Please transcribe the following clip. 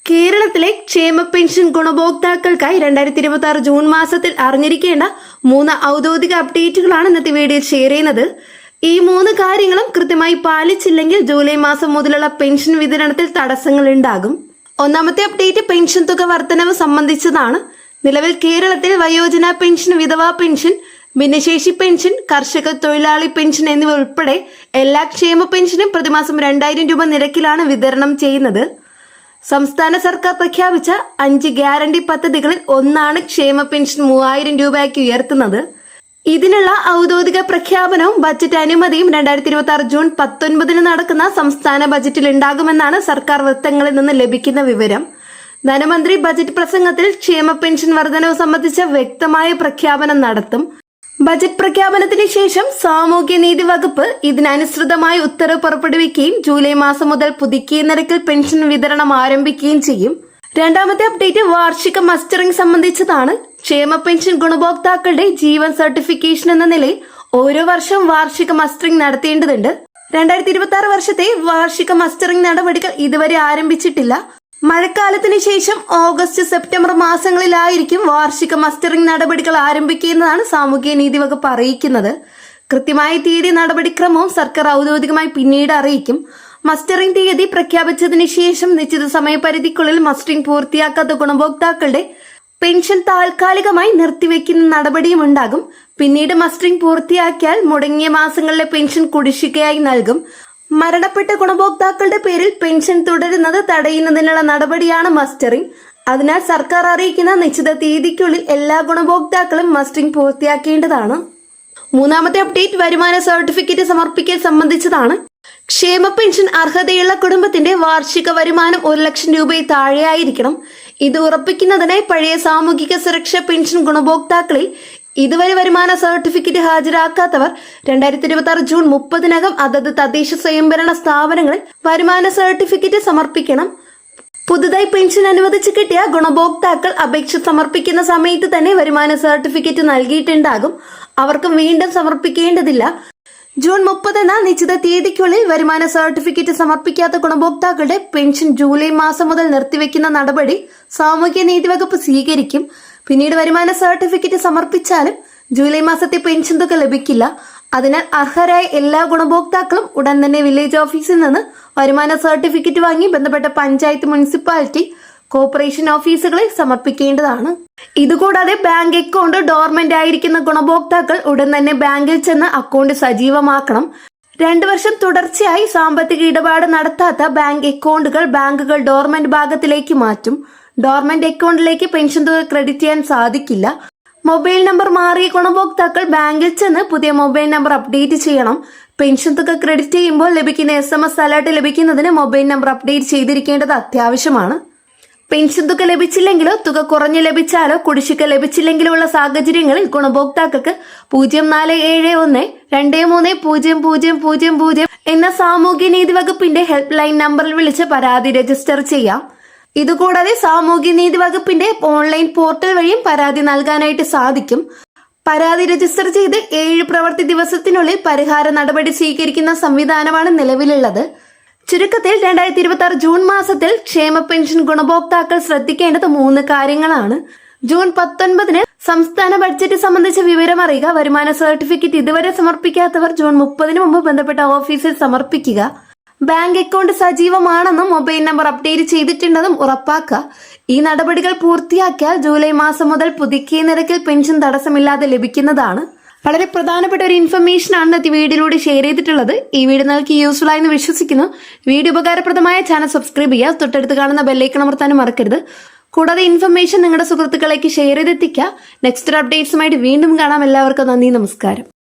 കേരളത്തിലെ ക്ഷേമ pension ഗുണഭോക്താക്കൾക്കായി 2026 June മാസത്തിൽ അറിഞ്ഞിരിക്കേണ്ട 3 ഔദ്യോഗിക അപ്ഡേറ്റുകളാണ് ഇന്നത്തെ വീഡിയോയിൽ ഷെയർ ചെയ്യുന്നത്. ഈ 3 കാര്യങ്ങളും കൃത്യമായി പാലിച്ചില്ലെങ്കിൽ ജൂലൈ മാസം മുതലുള്ള പെൻഷൻ വിതരണത്തിൽ തടസ്സങ്ങൾ ഉണ്ടാകും. ഒന്നാമത്തെ അപ്ഡേറ്റ് പെൻഷൻ തുക വർധനവ് സംബന്ധിച്ചതാണ്. നിലവിൽ കേരളത്തിൽ വയോജന പെൻഷൻ, വിധവാ പെൻഷൻ, ഭിന്നശേഷി പെൻഷൻ, കർഷക തൊഴിലാളി പെൻഷൻ എന്നിവ ഉൾപ്പെടെ എല്ലാ ക്ഷേമ പെൻഷനും പ്രതിമാസം 2000 രൂപ നിരക്കിലാണ് വിതരണം ചെയ്യുന്നത്. സംസ്ഥാന സർക്കാർ പ്രഖ്യാപിച്ച 5 ഗ്യാരണ്ടി പദ്ധതികളിൽ ഒന്നാണ് ക്ഷേമ പെൻഷൻ 3000 രൂപയാക്കി ഉയർത്തുന്നത്. ഇതിനുള്ള ഔദ്യോഗിക പ്രഖ്യാപനവും ബജറ്റ് അനുമതിയും 2026 ജൂൺ 19 നടക്കുന്ന സംസ്ഥാന ബജറ്റിൽ ഉണ്ടാകുമെന്നാണ് സർക്കാർ വൃത്തങ്ങളിൽ നിന്ന് ലഭിക്കുന്ന വിവരം. ധനമന്ത്രി ബജറ്റ് പ്രസംഗത്തിൽ ക്ഷേമ പെൻഷൻ വർധനവ് സംബന്ധിച്ച വ്യക്തമായ പ്രഖ്യാപനം നടത്തും. ബജറ്റ് പ്രഖ്യാപനത്തിന് ശേഷം സാമൂഹ്യനീതി വകുപ്പ് ഇതിനനുസൃതമായി ഉത്തരവ് പുറപ്പെടുവിക്കുകയും ജൂലൈ മാസം മുതൽ പുതുക്കിയ നിരക്കിൽ പെൻഷൻ വിതരണം ആരംഭിക്കുകയും ചെയ്യും. രണ്ടാമത്തെ അപ്ഡേറ്റ് വാർഷിക മസ്റ്ററിംഗ് സംബന്ധിച്ചതാണ്. ക്ഷേമ പെൻഷൻ ഗുണഭോക്താക്കളുടെ ജീവൻ സർട്ടിഫിക്കേഷൻ എന്ന നിലയിൽ ഓരോ വർഷവും വാർഷിക മസ്റ്ററിംഗ് നടത്തേണ്ടതുണ്ട്. 2026 വർഷത്തെ വാർഷിക മസ്റ്ററിംഗ് നടപടികൾ ഇതുവരെ ആരംഭിച്ചിട്ടില്ല. മഴക്കാലത്തിന് ശേഷം ഓഗസ്റ്റ്, സെപ്റ്റംബർ മാസങ്ങളിലായിരിക്കും വാർഷിക മസ്റ്ററിംഗ് നടപടികൾ ആരംഭിക്കുന്നതാണ് സാമൂഹ്യനീതി വകുപ്പ് അറിയിക്കുന്നത്. കൃത്യമായ തീയതി നടപടിക്രമവും സർക്കാർ ഔദ്യോഗികമായി പിന്നീട് അറിയിക്കും. മസ്റ്ററിംഗ് തീയതി പ്രഖ്യാപിച്ചതിന് ശേഷം നിശ്ചിത സമയപരിധിക്കുള്ളിൽ മസ്റ്ററിംഗ് പൂർത്തിയാക്കാത്ത ഗുണഭോക്താക്കളുടെ പെൻഷൻ താൽക്കാലികമായി നിർത്തിവെക്കുന്ന നടപടിയും ഉണ്ടാകും. പിന്നീട് മസ്റ്ററിംഗ് പൂർത്തിയാക്കിയാൽ മുടങ്ങിയ മാസങ്ങളിലെ പെൻഷൻ കുടിശ്ശികയായി നൽകും. മരണപ്പെട്ട ഗുണഭോക്താക്കളുടെ പേരിൽ പെൻഷൻ തുടരുന്നത് തടയുന്നതിനുള്ള നടപടിയാണ് മസ്റ്ററിംഗ്. അതിനാൽ സർക്കാർ അറിയിക്കുന്ന നിശ്ചിത തീയതിക്കുള്ളിൽ എല്ലാ ഗുണഭോക്താക്കളും മസ്റ്ററിംഗ് പൂർത്തിയാക്കേണ്ടതാണ്. മൂന്നാമത്തെ അപ്ഡേറ്റ് വരുമാന സർട്ടിഫിക്കറ്റ് സമർപ്പിക്കൽ സംബന്ധിച്ചതാണ്. ക്ഷേമ പെൻഷൻ അർഹതയുള്ള കുടുംബത്തിന്റെ വാർഷിക വരുമാനം 1 ലക്ഷം രൂപയിൽ താഴെയായിരിക്കണം. ഇത് ഉറപ്പിക്കുന്നതിനായി പഴയ സാമൂഹിക സുരക്ഷാ പെൻഷൻ ഗുണഭോക്താക്കളിൽ ഇതുവരെ വരുമാന സർട്ടിഫിക്കറ്റ് ഹാജരാക്കാത്തവർ 2026 ജൂൺ 30 അതത് തദ്ദേശ സ്വയംഭരണ സ്ഥാപനങ്ങളിൽ വരുമാന സർട്ടിഫിക്കറ്റ് സമർപ്പിക്കണം. പുതുതായി പെൻഷൻ അനുവദിച്ച് കിട്ടിയ ഗുണഭോക്താക്കൾ അപേക്ഷ സമർപ്പിക്കുന്ന സമയത്ത് തന്നെ വരുമാന സർട്ടിഫിക്കറ്റ് നൽകിയിട്ടുണ്ടാകും. അവർക്ക് വീണ്ടും സമർപ്പിക്കേണ്ടതില്ല. ജൂൺ 30 എന്ന നിശ്ചിത തീയതിക്കുള്ളിൽ വരുമാന സർട്ടിഫിക്കറ്റ് സമർപ്പിക്കാത്ത ഗുണഭോക്താക്കളുടെ പെൻഷൻ ജൂലൈ മാസം മുതൽ നിർത്തിവെക്കുന്ന നടപടി സാമൂഹ്യനീതി വകുപ്പ് സ്വീകരിക്കും. പിന്നീട് വരുമാന സർട്ടിഫിക്കറ്റ് സമർപ്പിച്ചാലും ജൂലൈ മാസത്തെ പെൻഷൻ തുക ലഭിക്കില്ല. അതിനാൽ അർഹരായ എല്ലാ ഗുണഭോക്താക്കളും ഉടൻ തന്നെ വില്ലേജ് ഓഫീസിൽ നിന്ന് വരുമാന സർട്ടിഫിക്കറ്റ് വാങ്ങി ബന്ധപ്പെട്ട പഞ്ചായത്ത്, മുനിസിപ്പാലിറ്റി, കോർപ്പറേഷൻ ഓഫീസുകളിൽ സമർപ്പിക്കേണ്ടതാണ്. ഇതുകൂടാതെ ബാങ്ക് അക്കൗണ്ട് ഡോർമെന്റ് ആയിരിക്കുന്ന ഗുണഭോക്താക്കൾ ഉടൻ തന്നെ ബാങ്കിൽ ചെന്ന് അക്കൗണ്ട് സജീവമാക്കണം. 2 വർഷം തുടർച്ചയായി സാമ്പത്തിക ഇടപാട് നടത്താത്ത ബാങ്ക് അക്കൗണ്ടുകൾ ബാങ്കുകൾ ഡോർമെന്റ് ഭാഗത്തിലേക്ക് മാറ്റും. ഡോർമെന്റ് അക്കൗണ്ടിലേക്ക് പെൻഷൻ തുക ക്രെഡിറ്റ് ചെയ്യാൻ സാധിക്കില്ല. മൊബൈൽ നമ്പർ മാറിയ ഗുണഭോക്താക്കൾ ബാങ്കിൽ ചെന്ന് പുതിയ മൊബൈൽ നമ്പർ അപ്ഡേറ്റ് ചെയ്യണം. പെൻഷൻ തുക ക്രെഡിറ്റ് ചെയ്യുമ്പോൾ ലഭിക്കുന്ന SMS അലർട്ട് ലഭിക്കുന്നതിന് മൊബൈൽ നമ്പർ അപ്ഡേറ്റ് ചെയ്തിരിക്കേണ്ടത് അത്യാവശ്യമാണ്. പെൻഷൻ തുക ലഭിച്ചില്ലെങ്കിലോ തുക കുറഞ്ഞു ലഭിച്ചാലോ കുടിശ്ശിക ലഭിച്ചില്ലെങ്കിലോ ഉള്ള സാഹചര്യങ്ങളിൽ ഗുണഭോക്താക്കൾക്ക് 0471230000 എന്ന സാമൂഹ്യനീതി വകുപ്പിന്റെ ഹെൽപ്പ് ലൈൻ നമ്പറിൽ വിളിച്ച് പരാതി രജിസ്റ്റർ ചെയ്യാം. ഇതുകൂടാതെ സാമൂഹ്യനീതി വകുപ്പിന്റെ ഓൺലൈൻ പോർട്ടൽ വഴിയും പരാതി നൽകാനായിട്ട് സാധിക്കും. പരാതി രജിസ്റ്റർ ചെയ്ത് 7 പ്രവൃത്തി ദിവസത്തിനുള്ളിൽ പരിഹാര നടപടി സ്വീകരിക്കുന്ന സംവിധാനമാണ് നിലവിലുള്ളത്. ചുരുക്കത്തിൽ 2026 ജൂൺ മാസത്തിൽ ക്ഷേമ പെൻഷൻ ഗുണഭോക്താക്കൾ ശ്രദ്ധിക്കേണ്ടത് 3 കാര്യങ്ങളാണ്. ജൂൺ 19 സംസ്ഥാന ബഡ്ജറ്റ് സംബന്ധിച്ച വിവരം അറിയുക. വരുമാന സർട്ടിഫിക്കറ്റ് ഇതുവരെ സമർപ്പിക്കാത്തവർ ജൂൺ 30 മുമ്പ് ബന്ധപ്പെട്ട ഓഫീസിൽ സമർപ്പിക്കുക. ബാങ്ക് അക്കൗണ്ട് സജീവമാണെന്നും മൊബൈൽ നമ്പർ അപ്ഡേറ്റ് ചെയ്തിട്ടുണ്ടെന്നും ഉറപ്പാക്കുക. ഈ നടപടികൾ പൂർത്തിയാക്കിയാൽ ജൂലൈ മാസം മുതൽ പുതുക്കിയ നിരക്കിൽ പെൻഷൻ തടസ്സമില്ലാതെ ലഭിക്കുന്നതാണ്. വളരെ പ്രധാനപ്പെട്ട ഒരു ഇൻഫർമേഷൻ ആണ് ഈ വീഡിയോയിലൂടെ ഷെയർ ചെയ്തിട്ടുള്ളത്. ഈ വീഡിയോ നിങ്ങൾക്ക് യൂസ്ഫുൾ ആയെന്ന് വിശ്വസിക്കുന്നു. വീഡിയോ ഉപകാരപ്രദമായ ചാനൽ സബ്സ്ക്രൈബ് ചെയ്യുക. തൊട്ടടുത്ത് കാണുന്ന ബെല്ലൈക്കൺ അമർത്താനും മറക്കരുത്. കൂടാതെ ഇൻഫർമേഷൻ നിങ്ങളുടെ സുഹൃത്തുക്കളേക്ക് ഷെയർ ചെയ്തെത്തിക്കുക. നെക്സ്റ്റ് അപ്ഡേറ്റ്സുമായിട്ട് വീണ്ടും കാണാം. എല്ലാവർക്കും നന്ദി, നമസ്കാരം.